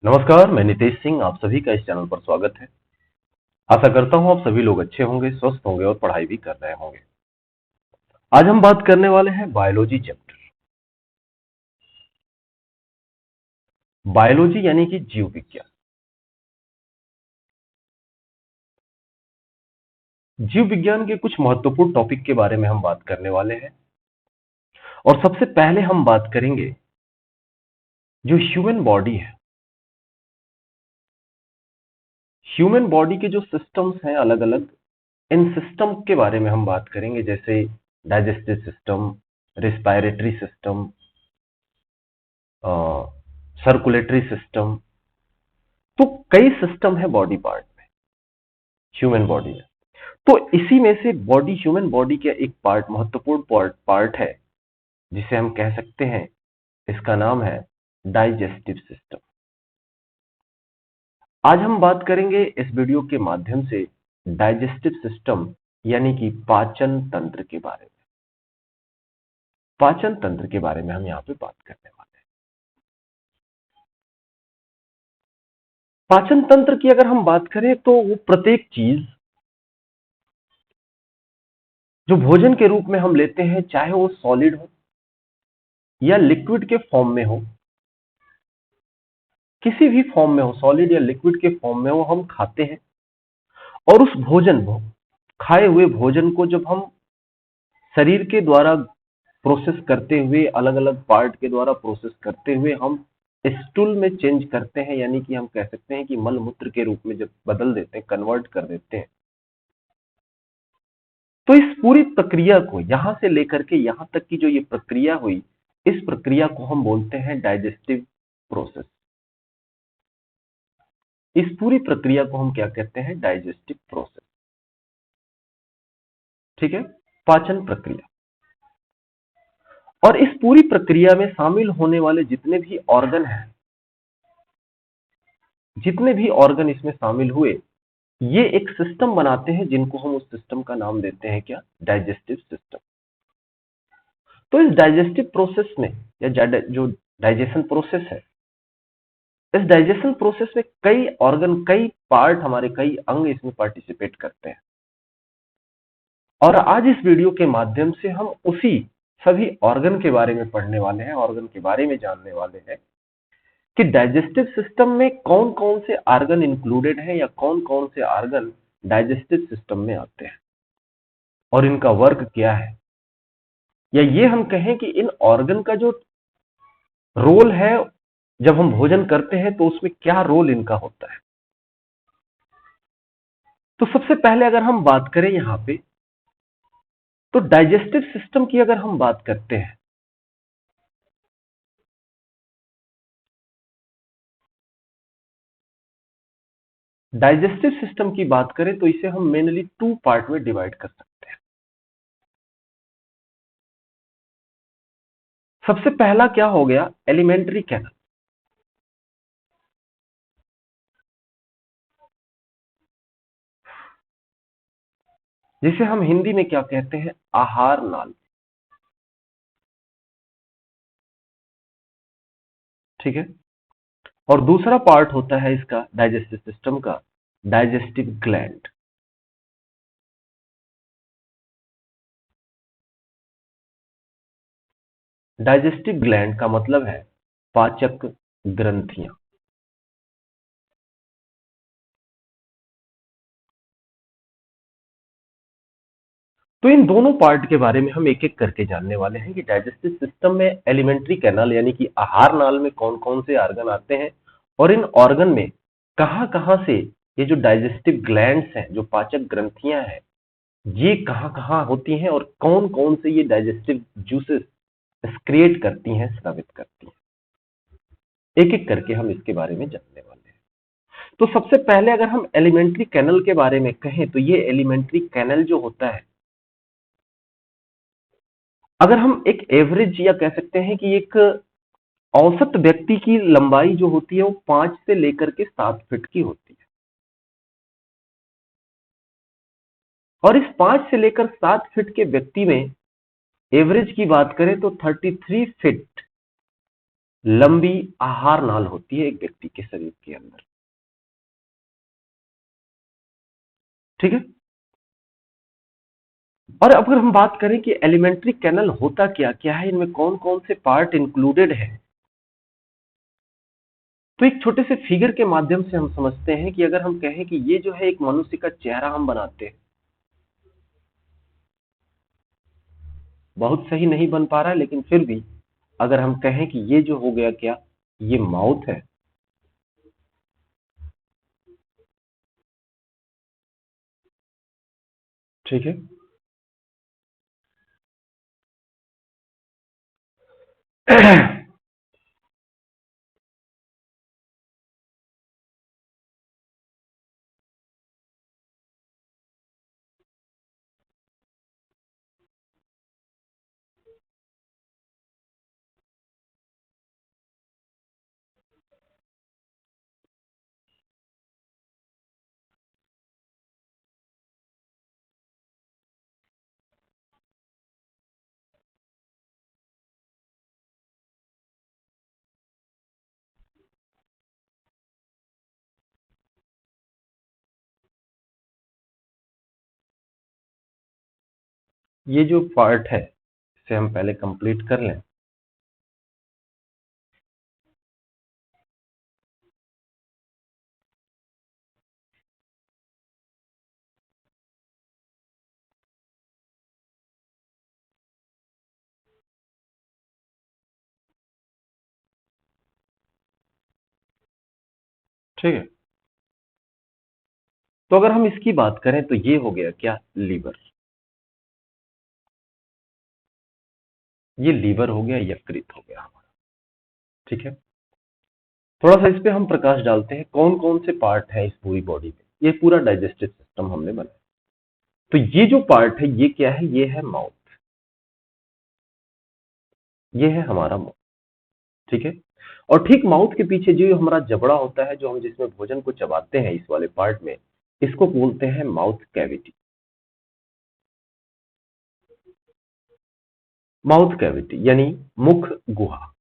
नमस्कार, मैं नितेश सिंह। आप सभी का इस चैनल पर स्वागत है। आशा करता हूं आप सभी लोग अच्छे होंगे, स्वस्थ होंगे और पढ़ाई भी कर रहे होंगे। आज हम बात करने वाले हैं बायोलॉजी चैप्टर। बायोलॉजी यानी कि जीव विज्ञान। जीव विज्ञान के कुछ महत्वपूर्ण टॉपिक के बारे में हम बात करने वाले हैं। और सबसे पहले हम बात करेंगे जो ह्यूमन बॉडी है। ह्यूमन बॉडी के जो सिस्टम्स हैं अलग अलग, इन सिस्टम के बारे में हम बात करेंगे, जैसे digestive system, respiratory system, circulatory system. तो कई सिस्टम है बॉडी पार्ट में, ह्यूमन बॉडी में। तो इसी में से बॉडी, ह्यूमन बॉडी का एक पार्ट, महत्वपूर्ण पार्ट है जिसे हम कह सकते हैं, इसका नाम है डाइजेस्टिव सिस्टम। आज हम बात करेंगे इस वीडियो के माध्यम से डाइजेस्टिव सिस्टम यानी कि पाचन तंत्र के बारे में। पाचन तंत्र के बारे में हम यहाँ पे बात करने वाले हैं। पाचन तंत्र की अगर हम बात करें तो वो प्रत्येक चीज जो भोजन के रूप में हम लेते हैं, चाहे वो सॉलिड हो या लिक्विड के फॉर्म में हो, किसी भी फॉर्म में हो, सॉलिड या लिक्विड के फॉर्म में हो, हम खाते हैं। और उस भोजन को, खाए हुए भोजन को जब हम शरीर के द्वारा प्रोसेस करते हुए, अलग अलग पार्ट के द्वारा प्रोसेस करते हुए हम स्टूल में चेंज करते हैं, यानी कि हम कह सकते हैं कि मल मूत्र के रूप में जब बदल देते हैं, कन्वर्ट कर देते हैं, तो इस पूरी प्रक्रिया को, यहां से लेकर के यहां तक की जो ये प्रक्रिया हुई, इस प्रक्रिया को हम बोलते हैं डाइजेस्टिव प्रोसेस। इस पूरी प्रक्रिया को हम क्या कहते हैं? Digestive process. ठीक है, पाचन प्रक्रिया। और इस पूरी प्रक्रिया में शामिल होने वाले जितने भी ऑर्गन हैं, जितने भी ऑर्गन इसमें शामिल हुए, ये एक सिस्टम बनाते हैं, जिनको हम उस सिस्टम का नाम देते हैं क्या? Digestive system. तो इस डाइजेस्टिव प्रोसेस में, या जो डाइजेशन प्रोसेस है, इस डाइजेशन प्रोसेस में कई ऑर्गन, कई पार्ट, हमारे कई अंग इसमें पार्टिसिपेट करते हैं। और आज इस वीडियो के माध्यम से हम उसी सभी ऑर्गन के बारे में पढ़ने वाले हैं, ऑर्गन के बारे में जानने वाले हैं कि डाइजेस्टिव सिस्टम में कौन कौन से ऑर्गन इंक्लूडेड हैं, या कौन कौन से ऑर्गन डाइजेस्टिव सिस्टम में आते हैं और इनका वर्क क्या है। या ये हम कहें कि इन ऑर्गन का जो रोल है, जब हम भोजन करते हैं तो उसमें क्या रोल इनका होता है। तो सबसे पहले अगर हम बात करें यहां पे, तो डाइजेस्टिव सिस्टम की अगर हम बात करते हैं, डाइजेस्टिव सिस्टम की बात करें तो इसे हम मेनली टू पार्ट में डिवाइड कर सकते हैं। सबसे पहला क्या हो गया? Alimentary canal. जिसे हम हिंदी में क्या कहते हैं? आहार नाल। ठीक है। और दूसरा पार्ट होता है इसका, डाइजेस्टिव सिस्टम का, डाइजेस्टिव ग्लैंड। डाइजेस्टिव ग्लैंड का मतलब है पाचक ग्रंथियां। तो इन दोनों पार्ट के बारे में हम एक एक करके जानने वाले हैं कि डाइजेस्टिव सिस्टम में एलिमेंट्री कैनाल यानी कि आहार नाल में कौन कौन से ऑर्गन आते हैं, और इन ऑर्गन में कहां कहां से ये जो डाइजेस्टिव ग्लैंड्स हैं, जो पाचक ग्रंथियां हैं, ये कहां कहां होती हैं, और कौन कौन से ये डाइजेस्टिव जूसेस क्रिएट करती हैं, स्रावित करती हैं। एक एक करके हम इसके बारे में जानने वाले हैं। तो सबसे पहले अगर हम एलिमेंट्री कैनल के बारे में कहें, तो ये एलिमेंट्री कैनल जो होता है, अगर हम एक एवरेज, या कह सकते हैं कि एक औसत व्यक्ति की लंबाई जो होती है, वो 5 से लेकर के 7 फीट की होती है। और इस 5 से लेकर 7 फीट के व्यक्ति में एवरेज की बात करें तो 33 फीट लंबी आहार नाल होती है एक व्यक्ति के शरीर के अंदर। ठीक है। और अगर हम बात करें कि एलिमेंट्री कैनल होता क्या क्या है, इनमें कौन कौन से पार्ट इंक्लूडेड है, तो एक छोटे से फिगर के माध्यम से हम समझते हैं कि अगर हम कहें कि ये जो है एक मनुष्य का चेहरा हम बनाते हैं, बहुत सही नहीं बन पा रहा है, लेकिन फिर भी अगर हम कहें कि ये जो हो गया क्या, ये माउथ है। ठीक है। ये जो पार्ट है इसे हम पहले कंप्लीट कर लें। ठीक है। तो अगर हम इसकी बात करें तो ये हो गया क्या, लीवर। ये लीवर हो गया, यकृत हो गया हमारा। ठीक है। थोड़ा सा इस पे हम प्रकाश डालते हैं, कौन कौन से पार्ट है इस पूरी बॉडी में। ये पूरा डाइजेस्टिव सिस्टम हमने बनाया। तो ये जो पार्ट है ये क्या है, ये है माउथ। ये है हमारा माउथ। ठीक है। और ठीक माउथ के पीछे जो हमारा जबड़ा होता है, जो हम जिसमें भोजन को चबाते हैं, इस वाले पार्ट में, इसको बोलते हैं माउथ कैविटी। माउथ कैविटी यानी मुख गुहा।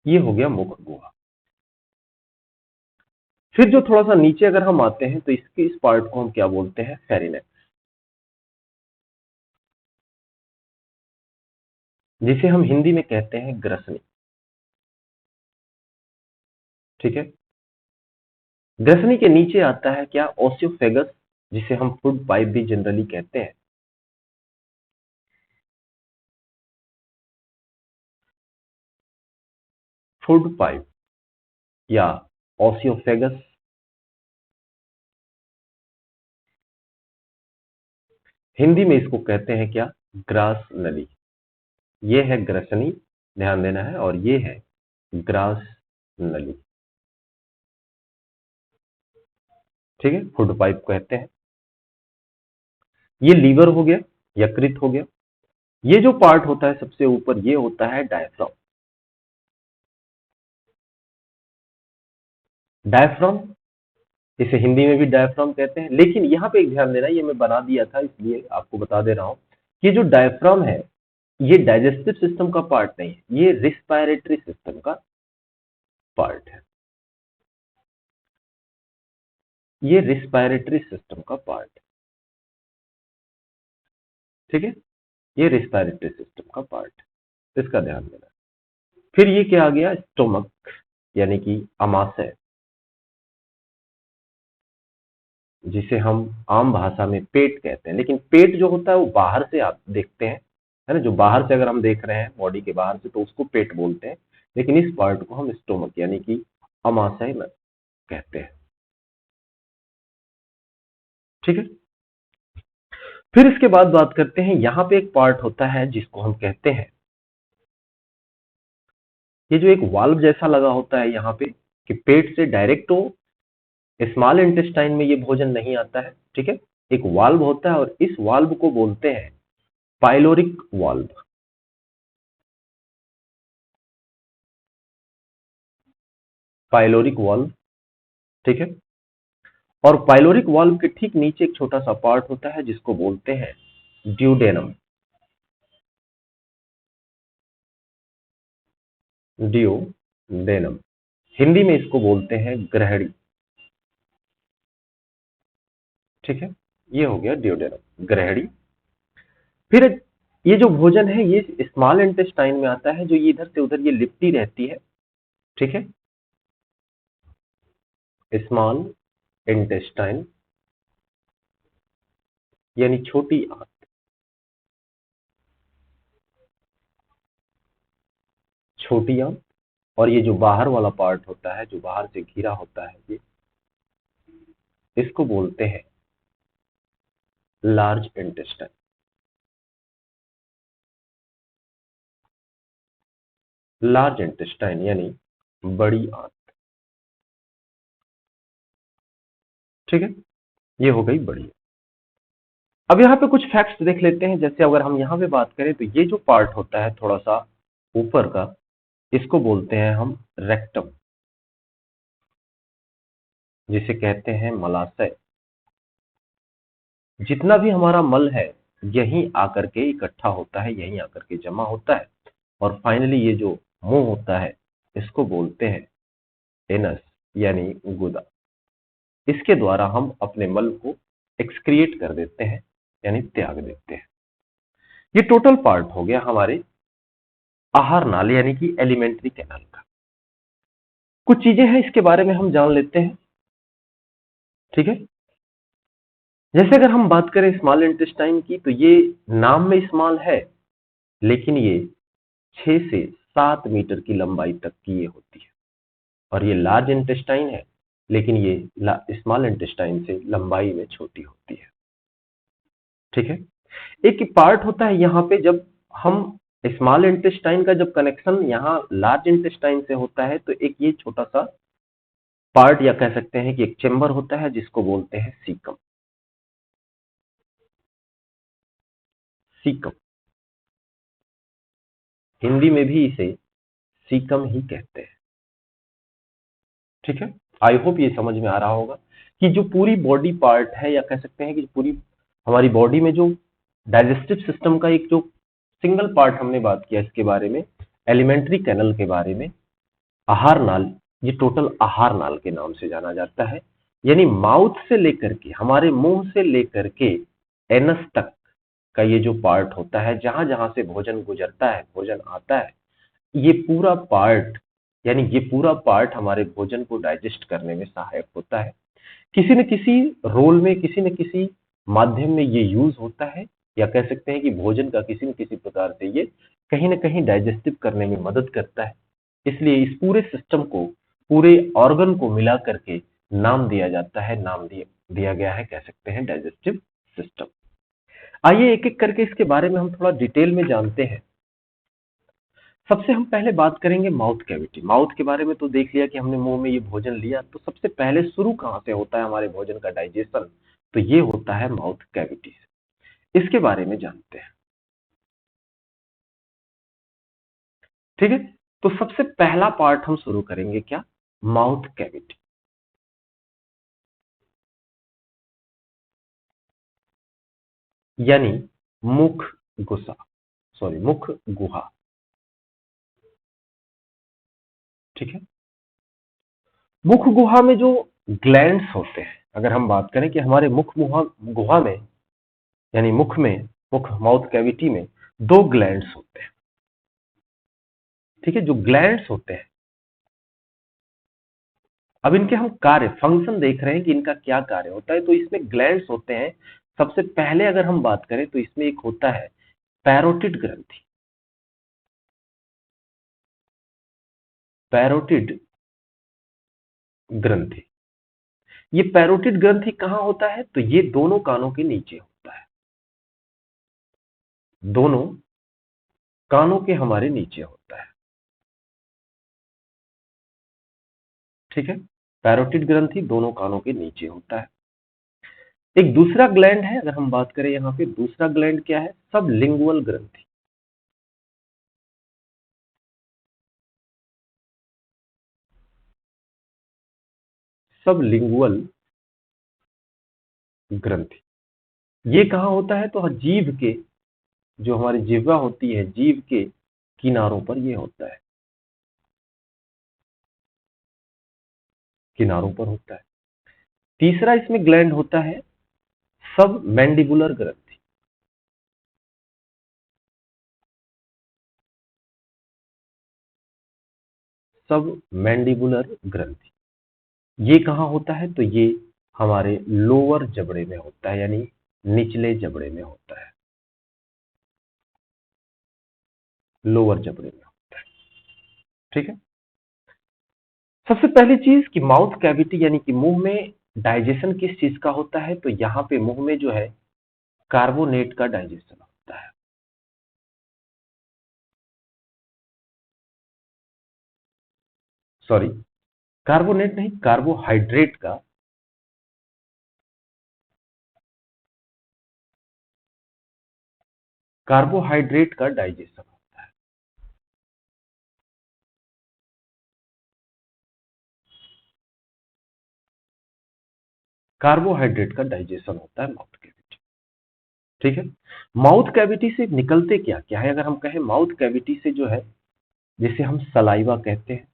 ये हो गया मुख गुहा। फिर जो थोड़ा सा नीचे अगर हम आते हैं तो इसके इस पार्ट को हम क्या बोलते हैं, फेरिनेक्स, जिसे हम हिंदी में कहते हैं ग्रसनी। ठीक है। ग्रसनी के नीचे आता है क्या, ओसियोफेगस, जिसे हम फूड पाइप भी जनरली कहते हैं। फूड पाइप या ओसियोफेगस। हिंदी में इसको कहते हैं क्या, ग्रास नली। ये है ग्रसनी, ध्यान देना है, और ये है ग्रास नली। ठीक है, फूड पाइप कहते हैं। ये लीवर हो गया, यकृत हो गया। ये जो पार्ट होता है सबसे ऊपर, ये होता है डायफ्राम। डायफ्राम, इसे हिंदी में भी डायफ्राम कहते हैं, लेकिन यहाँ पे एक ध्यान देना, ये मैं बना दिया था इसलिए आपको बता दे रहा हूं कि जो डायफ्राम है ये डाइजेस्टिव सिस्टम का पार्ट नहीं है, ये रिस्पायरेटरी सिस्टम का पार्ट है। ये रिस्पायरेटरी सिस्टम का पार्ट है। ठीक है। ये रिस्पायरेटरी सिस्टम का पार्ट है, इसका ध्यान देना। फिर ये क्या आ गया, स्टोमक, यानी कि अमाशय, जिसे हम आम भाषा में पेट कहते हैं। लेकिन पेट जो होता है वो बाहर से आप देखते हैं, है ना, जो बाहर से अगर हम देख रहे हैं बॉडी के बाहर से तो उसको पेट बोलते हैं, लेकिन इस पार्ट को हम स्टोमक यानी कि अमाशय में कहते हैं। ठीक है। फिर इसके बाद बात करते हैं, यहां पे एक पार्ट होता है जिसको हम कहते हैं, ये जो एक वाल्व जैसा लगा होता है यहाँ पे, कि पेट से डायरेक्ट हो स्मॉल इंटेस्टाइन में ये भोजन नहीं आता है। ठीक है। एक वाल्व होता है और इस वाल्व को बोलते हैं पाइलोरिक वाल्व। Pyloric valve. ठीक है। और पाइलोरिक वाल्व के ठीक नीचे एक छोटा सा पार्ट होता है जिसको बोलते हैं ड्यूडेनम। डियोडेनम। हिंदी में इसको बोलते हैं ग्रहणी। ठीक है, ये हो गया डियोडेनम, ग्रहणी। फिर ये जो भोजन है ये स्मॉल इंटेस्टाइन में आता है, जो ये इधर से उधर ये लिपटी रहती है। ठीक है, स्मॉल इंटेस्टाइन यानी छोटी आंत। छोटी आंत, और ये जो बाहर वाला पार्ट होता है, जो बाहर से घिरा होता है, ये इसको बोलते हैं लार्ज इंटेस्टाइन। लार्ज इंटेस्टाइन यानी बड़ी आंत। ठीक है, ये हो गई बड़ी। अब यहाँ पे कुछ फैक्ट्स देख लेते हैं। जैसे अगर हम यहाँ पे बात करें तो ये जो पार्ट होता है थोड़ा सा ऊपर का, इसको बोलते हैं हम रेक्टम, जिसे कहते हैं मलाशय। जितना भी हमारा मल है यहीं आकर के इकट्ठा होता है, यहीं आकर के जमा होता है, और फाइनली ये जो मुंह होता है इसको बोलते हैं एनस यानी गुदा। इसके द्वारा हम अपने मल को एक्सक्रिएट कर देते हैं, यानी त्याग देते हैं। ये टोटल पार्ट हो गया हमारे आहार नाल यानी कि एलिमेंट्री कैनाल का। कुछ चीजें हैं इसके बारे में हम जान लेते हैं। ठीक है, जैसे अगर हम बात करें स्मॉल इंटेस्टाइन की, तो ये नाम में स्मॉल है, लेकिन ये 6 से 7 मीटर की लंबाई तक की ये होती है। और ये लार्ज इंटेस्टाइन है, लेकिन ये स्मॉल इंटेस्टाइन से लंबाई में छोटी होती है। ठीक है, एक पार्ट होता है यहाँ पे, जब हम स्मॉल इंटेस्टाइन का जब कनेक्शन यहाँ लार्ज इंटेस्टाइन से होता है, तो एक ये छोटा सा पार्ट या कह सकते हैं कि एक चेम्बर होता है, जिसको बोलते हैं सीकम। सीकम, हिंदी में भी इसे सीकम ही कहते हैं। ठीक है, आई होप ये समझ में आ रहा होगा कि जो पूरी बॉडी पार्ट है, या कह सकते हैं कि पूरी हमारी बॉडी में जो डाइजेस्टिव सिस्टम का एक जो सिंगल पार्ट हमने बात किया इसके बारे में, एलिमेंट्री कैनल के बारे में, आहार नाल, ये टोटल आहार नाल के नाम से जाना जाता है। यानी माउथ से लेकर के, हमारे मुंह से लेकर के एनस तक का ये जो पार्ट होता है, जहां जहां से भोजन गुजरता है, भोजन आता है, ये पूरा पार्ट, यानी ये पूरा पार्ट हमारे भोजन को डाइजेस्ट करने में सहायक होता है। किसी न किसी रोल में, किसी न किसी माध्यम में ये यूज होता है, या कह सकते हैं कि भोजन का किसी न किसी प्रकार से ये कहीं ना कहीं डाइजेस्टिव करने में मदद करता है। इसलिए इस पूरे सिस्टम को, पूरे ऑर्गन को मिला करके नाम दिया जाता है, नाम दिया गया है, कह सकते हैं डाइजेस्टिव सिस्टम। आइए एक एक करके इसके बारे में हम थोड़ा डिटेल में जानते हैं। सबसे हम पहले बात करेंगे माउथ कैविटी। माउथ के बारे में तो देख लिया कि हमने मुंह में ये भोजन लिया, तो सबसे पहले शुरू कहाँ से होता है हमारे भोजन का डाइजेशन, तो ये होता है माउथ कैविटी से। इसके बारे में जानते हैं। ठीक है, तो सबसे पहला पार्ट हम शुरू करेंगे क्या, माउथ कैविटी। यानी मुख गुसा, सॉरी मुख गुहा। ठीक है, मुख गुहा में जो ग्लैंड्स होते हैं, अगर हम बात करें कि हमारे मुख गुहा गुहा में, यानी मुख में, मुख माउथ कैविटी में दो ग्लैंड्स होते हैं। ठीक है, जो ग्लैंड्स होते हैं, अब इनके हम कार्य, फंक्शन देख रहे हैं कि इनका क्या कार्य होता है। तो इसमें ग्लैंड्स होते हैं। सबसे पहले अगर हम बात करें तो इसमें एक होता है पैरोटिड ग्रंथि। पैरोटिड ग्रंथि, ये पैरोटिड ग्रंथि कहां होता है, तो ये दोनों कानों के नीचे होता है। दोनों कानों के हमारे नीचे होता है। ठीक है, पैरोटिड ग्रंथि दोनों कानों के नीचे होता है। एक दूसरा ग्लैंड है, अगर हम बात करें यहाँ पे, दूसरा ग्लैंड क्या है, सबलिंगुअल ग्रंथि। सबलिंगुअल ग्रंथि, ये कहाँ होता है, तो जीभ के, जो हमारी जिह्वा होती है, जीभ के किनारों पर ये होता है। किनारों पर होता है। तीसरा इसमें ग्लैंड होता है सब मैंडिबुलर ग्रंथि। सब मैंडिबुलर ग्रंथि ये कहाँ होता है? तो ये हमारे लोअर जबड़े में होता है, यानी निचले जबड़े में होता है, लोअर जबड़े में होता है। ठीक है। सबसे पहली चीज कि माउथ कैविटी यानी कि मुंह में डाइजेशन किस चीज का होता है? तो यहाँ पे मुंह में जो है कार्बोनेट का डाइजेशन होता है। सॉरी, कार्बोनेट नहीं, कार्बोहाइड्रेट का, कार्बोहाइड्रेट का डाइजेशन होता है। कार्बोहाइड्रेट का डाइजेशन होता है माउथ कैविटी। ठीक है। माउथ कैविटी से निकलते क्या क्या है? अगर हम कहें माउथ कैविटी से जो है, जिसे हम सलाइवा कहते हैं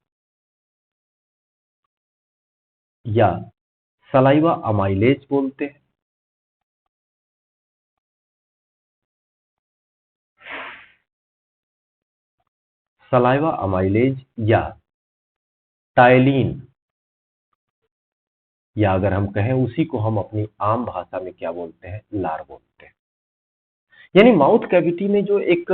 या सलाइवा अमाइलेज बोलते हैं, सलाइवा अमाइलेज या टाइलिन, या अगर हम कहें उसी को हम अपनी आम भाषा में क्या बोलते हैं? लार बोलते हैं। यानी माउथ कैविटी में जो एक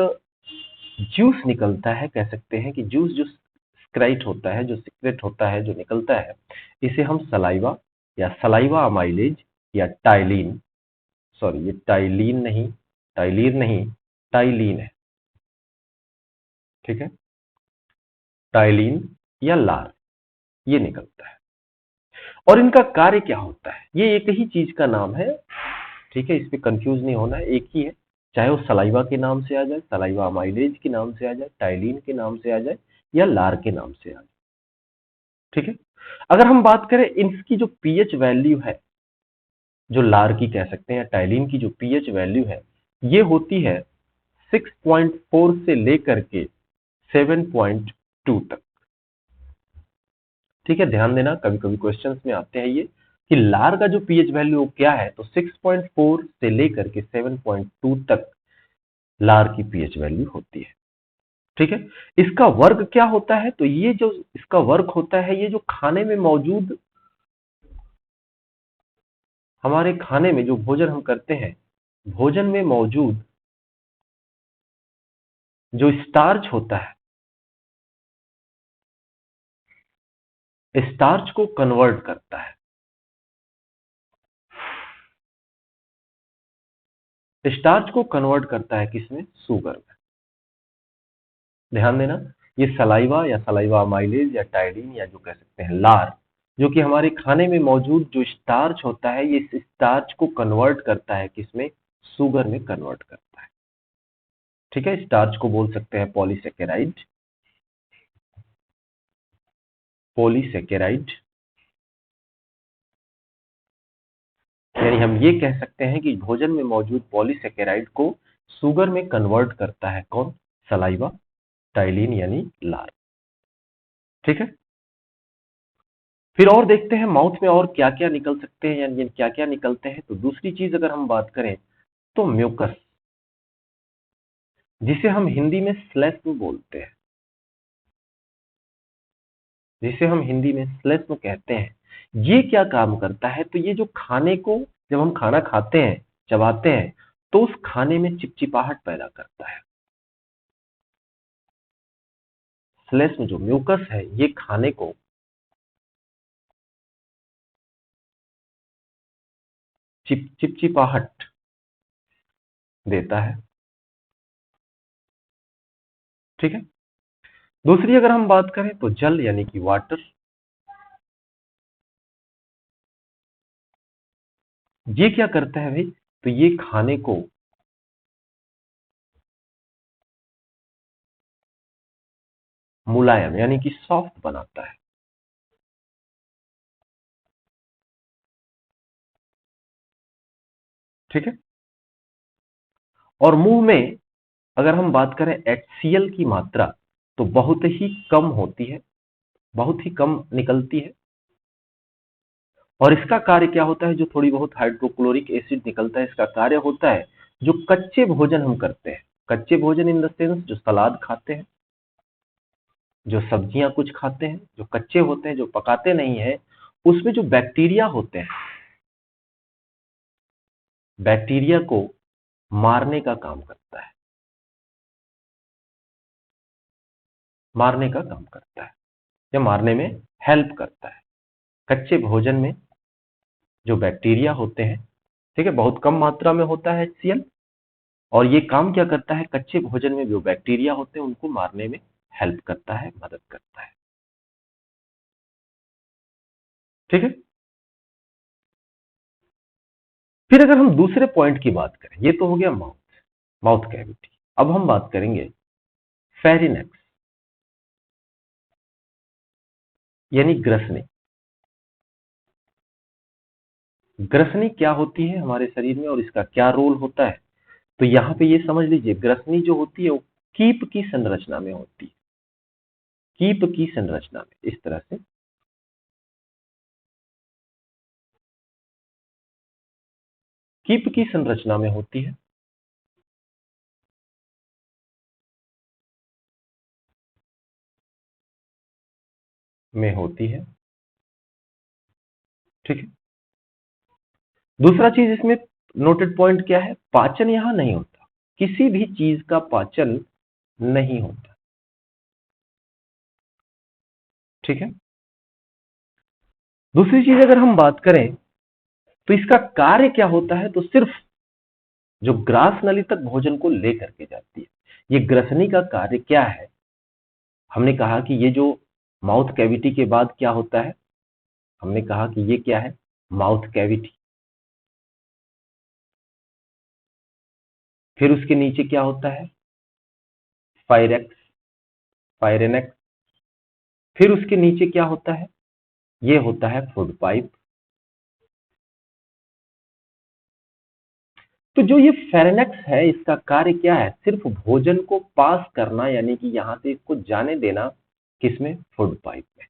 जूस निकलता है, कह सकते हैं कि जूस जो स्क्राइट होता है, जो सीक्रेट होता है, जो निकलता है, इसे हम सलाइवा या सलाइवा अमाइलेज या टाइलिन, सॉरी ये टाइलिन नहीं, टाइलिन नहीं, टाइलिन है। ठीक है। टाइलिन या लार, ये निकलता है। और इनका कार्य क्या होता है? ये एक ही चीज का नाम है। ठीक है, इस पे कंफ्यूज नहीं होना है, एक ही है। चाहे वो सलाइवा के नाम से आ जाए, सलाइवा अमाइलेज के नाम से आ जाए, टाइलिन के नाम से आ जाए, या लार के नाम से आ जाए। ठीक है। अगर हम बात करें इनकी जो पीएच वैल्यू है, जो लार की कह सकते हैं या टाइलिन की जो पीएच वैल्यू है, ये होती है 6.4 से लेकर के 7.2 तक। ठीक है, ध्यान देना, कभी कभी क्वेश्चंस में आते हैं ये कि लार का जो पीएच वैल्यू क्या है, तो 6.4 से लेकर के 7.2 तक लार की पीएच वैल्यू होती है। ठीक है। इसका वर्ग क्या होता है? तो ये जो इसका वर्ग होता है, ये जो खाने में मौजूद, हमारे खाने में जो भोजन हम करते हैं, भोजन में मौजूद जो स्टार्च होता है, स्टार्च को कन्वर्ट करता है। स्टार्च को कन्वर्ट करता है किसमें? शुगर में। ध्यान देना, ये सलाइवा या सलाइवा अमाइलेज या टाइलिन या जो कह सकते हैं लार, जो कि हमारे खाने में मौजूद जो स्टार्च होता है, ये इस स्टार्च को कन्वर्ट करता है किसमें? शुगर में कन्वर्ट करता है। ठीक है। स्टार्च को बोल सकते हैं पॉलीसेकेराइड, पॉलीसेकेराइड, यानी हम ये कह सकते हैं कि भोजन में मौजूद पॉलीसेकेराइड को शुगर में कन्वर्ट करता है कौन? सलाइवा, टाइलिन यानी लार। ठीक है। फिर और देखते हैं माउथ में और क्या क्या निकल सकते हैं, यानी क्या क्या निकलते हैं। तो दूसरी चीज अगर हम बात करें तो म्यूकस, जिसे हम हिंदी में श्लेष्म बोलते हैं, जिसे हम हिंदी में श्लेष्म कहते हैं, ये क्या काम करता है? तो ये जो खाने को, जब हम खाना खाते हैं, चबाते हैं, तो उस खाने में चिपचिपाहट पैदा करता है। श्लेष्म जो म्यूकस है, ये खाने को चिपचिपाहट देता है। ठीक है। दूसरी अगर हम बात करें तो जल यानी कि वाटर, ये क्या करता है भाई? तो ये खाने को मुलायम यानी कि सॉफ्ट बनाता है। ठीक है। और मुंह में अगर हम बात करें HCl की मात्रा, तो बहुत ही कम होती है, बहुत ही कम निकलती है। और इसका कार्य क्या होता है, जो थोड़ी बहुत हाइड्रोक्लोरिक एसिड निकलता है, इसका कार्य होता है जो कच्चे भोजन हम करते हैं, कच्चे भोजन इन द सेंस जो सलाद खाते हैं, जो सब्जियां कुछ खाते हैं, जो कच्चे होते हैं, जो पकाते नहीं है, उसमें जो बैक्टीरिया होते हैं, बैक्टीरिया को मारने का काम करता है, मारने का काम करता है या मारने में हेल्प करता है। कच्चे भोजन में जो बैक्टीरिया होते हैं, ठीक है, बहुत कम मात्रा में होता है HCl, और ये काम क्या करता है, कच्चे भोजन में जो बैक्टीरिया होते हैं उनको मारने में हेल्प करता है, मदद करता है। ठीक है। फिर अगर हम दूसरे पॉइंट की बात करें, ये तो हो गया माउथ, माउथ कैविटी। अब हम बात करेंगे फेरिनेक्स यानी ग्रसनी। ग्रसनी क्या होती है हमारे शरीर में और इसका क्या रोल होता है, तो यहां पे ये समझ लीजिए, ग्रसनी जो होती है वो कीप की संरचना में होती है, कीप की संरचना में, इस तरह से कीप की संरचना में होती है। में होती है, ठीक है। दूसरा चीज इसमें नोटेड पॉइंट क्या है, पाचन यहां नहीं होता, किसी भी चीज का पाचन नहीं होता, ठीक है। दूसरी चीज अगर हम बात करें तो इसका कार्य क्या होता है, तो सिर्फ जो ग्रास नली तक भोजन को लेकर के जाती है। ये ग्रसनी का कार्य क्या है, हमने कहा कि ये जो माउथ कैविटी के बाद क्या होता है, हमने कहा कि ये क्या है, माउथ कैविटी। फिर उसके नीचे क्या होता है, फायरेक्स, फायरेनेक्स। फिर उसके नीचे क्या होता है, ये होता है फूड पाइप। तो जो ये फेरेनेक्स है, इसका कार्य क्या है, सिर्फ भोजन को पास करना, यानी कि यहां से इसको जाने देना, किसमें, फूड पाइप में,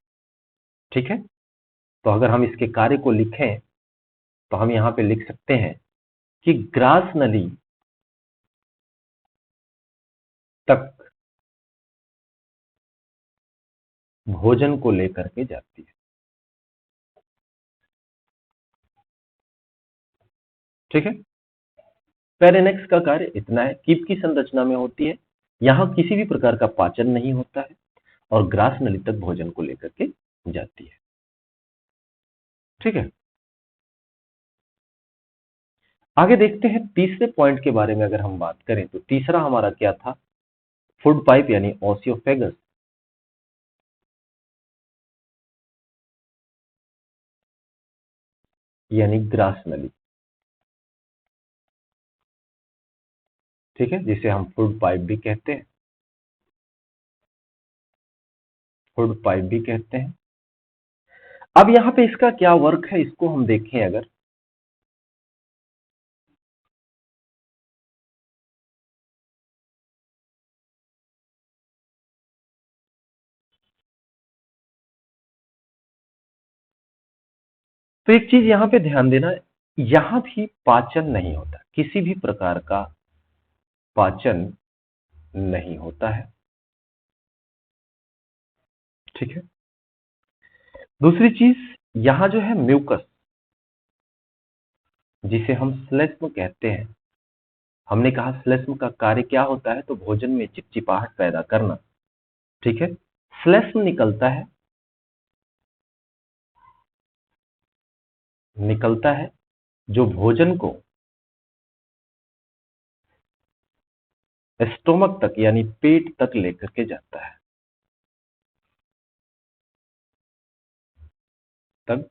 ठीक है। तो अगर हम इसके कार्य को लिखें तो हम यहां पे लिख सकते हैं कि ग्रास नली तक भोजन को लेकर के जाती है, ठीक है। पेरेनेक्स का कार्य इतना है, कीप की संरचना में होती है, यहां किसी भी प्रकार का पाचन नहीं होता है, और ग्रास नली तक भोजन को लेकर के जाती है, ठीक है। आगे देखते हैं तीसरे पॉइंट के बारे में। अगर हम बात करें तो तीसरा हमारा क्या था, फूड पाइप यानी ओसियोफेगस, यानी ग्रास नली, ठीक है, जिसे हम फूड पाइप भी कहते हैं, फूड पाइप भी कहते हैं। अब यहां पे इसका क्या वर्क है, इसको हम देखें अगर, तो एक चीज यहां पे ध्यान देना, यहां भी पाचन नहीं होता, किसी भी प्रकार का पाचन नहीं होता है, ठीक है। दूसरी चीज, यहां जो है म्यूकस, जिसे हम श्लेष्म कहते हैं, हमने कहा श्लेष्म का कार्य क्या होता है, तो भोजन में चिपचिपाहट पैदा करना, ठीक है। श्लेष्म निकलता है जो भोजन को स्टोमक तक यानी पेट तक लेकर के जाता है, तक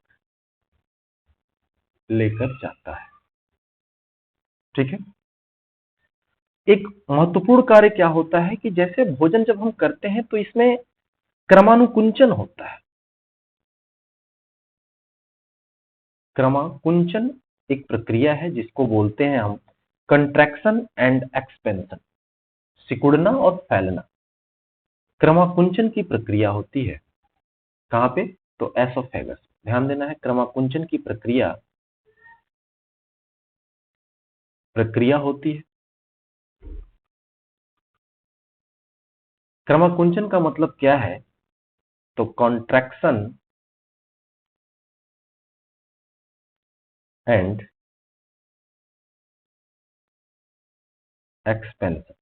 लेकर जाता है, ठीक है। एक महत्वपूर्ण कार्य क्या होता है कि जैसे भोजन जब हम करते हैं तो इसमें क्रमानुकुंचन होता है। क्रमाकुंचन एक प्रक्रिया है जिसको बोलते हैं हम कंट्रैक्शन एंड एक्सपेंशन, सिकुड़ना और फैलना, क्रमाकुंचन की प्रक्रिया होती है, कहां पे, तो एसोफेगस, ध्यान देना है, क्रमाकुंचन की प्रक्रिया होती है। क्रमाकुंचन का मतलब क्या है? तो कॉन्ट्रैक्शन एंड एक्सपेंशन,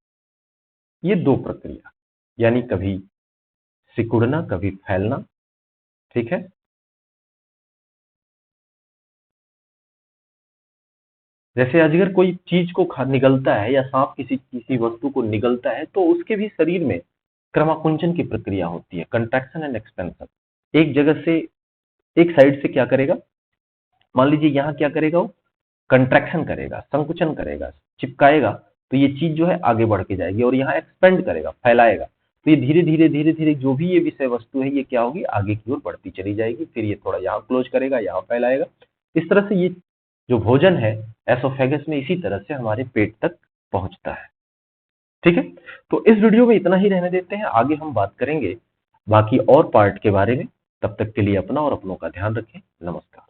ये दो प्रक्रिया, यानी कभी सिकुड़ना कभी फैलना, ठीक है। जैसे अजगर कोई चीज को निगलता है या सांप किसी किसी वस्तु को निगलता है, तो उसके भी शरीर में क्रमाकुंचन की प्रक्रिया होती है, कंट्रैक्शन एंड एक्सपेंशन। एक जगह से, एक साइड से क्या करेगा, मान लीजिए यहाँ क्या करेगा, वो कंट्रैक्शन करेगा, संकुचन करेगा, चिपकाएगा, तो ये चीज जो है आगे बढ़ के जाएगी, और यहाँ एक्सपेंड करेगा, फैलाएगा, तो ये धीरे धीरे धीरे धीरे जो भी ये विषय वस्तु है ये क्या होगी, आगे की ओर बढ़ती चली जाएगी। फिर ये थोड़ा यहाँ क्लोज करेगा, यहाँ फैलाएगा। इस तरह से ये जो भोजन है एसोफेगस में इसी तरह से हमारे पेट तक पहुंचता है, ठीक है। तो इस वीडियो में इतना ही रहने देते हैं, आगे हम बात करेंगे बाकी और पार्ट के बारे में। तब तक के लिए अपना और अपनों का ध्यान रखें। नमस्कार।